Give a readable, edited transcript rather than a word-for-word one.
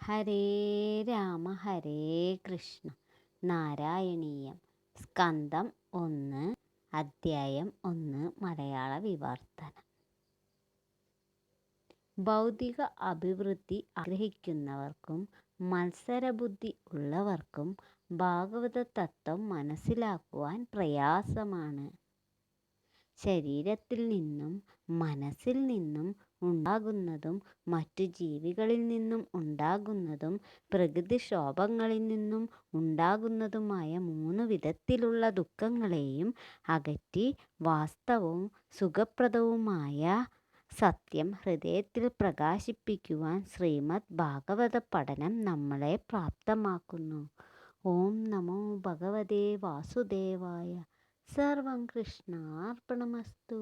ഹരേ രാമ ഹരേ കൃഷ്ണ. നാരായണീയം. സ്കന്ധം 1, അധ്യായം 1. മലയാള വിവർത്തനം. ഭൗതിക അഭിവൃദ്ധി ആഗ്രഹിക്കുന്നവർക്കും മത്സരബുദ്ധി ഉള്ളവർക്കും ഭാഗവത തത്വം മനസ്സിലാക്കുവാൻ പ്രയാസമാണ്. ശരീരത്തിൽ നിന്നും മനസ്സിൽ നിന്നും ഉണ്ടാകുന്നതും മറ്റു ജീവികളിൽ നിന്നും ഉണ്ടാകുന്നതും പ്രകൃതിക്ഷോഭങ്ങളിൽ നിന്നും ഉണ്ടാകുന്നതുമായ 3 വിധത്തിലുള്ള ദുഃഖങ്ങളെയും അകറ്റി വാസ്തവവും സുഖപ്രദവുമായ സത്യം ഹൃദയത്തിൽ പ്രകാശിപ്പിക്കുവാൻ ശ്രീമദ് ഭാഗവത പഠനം നമ്മളെ പ്രാപ്തമാക്കുന്നു. ഓം നമോ ഭഗവതേ വാസുദേവായ. സർവം കൃഷ്ണാർപ്പണമസ്തു.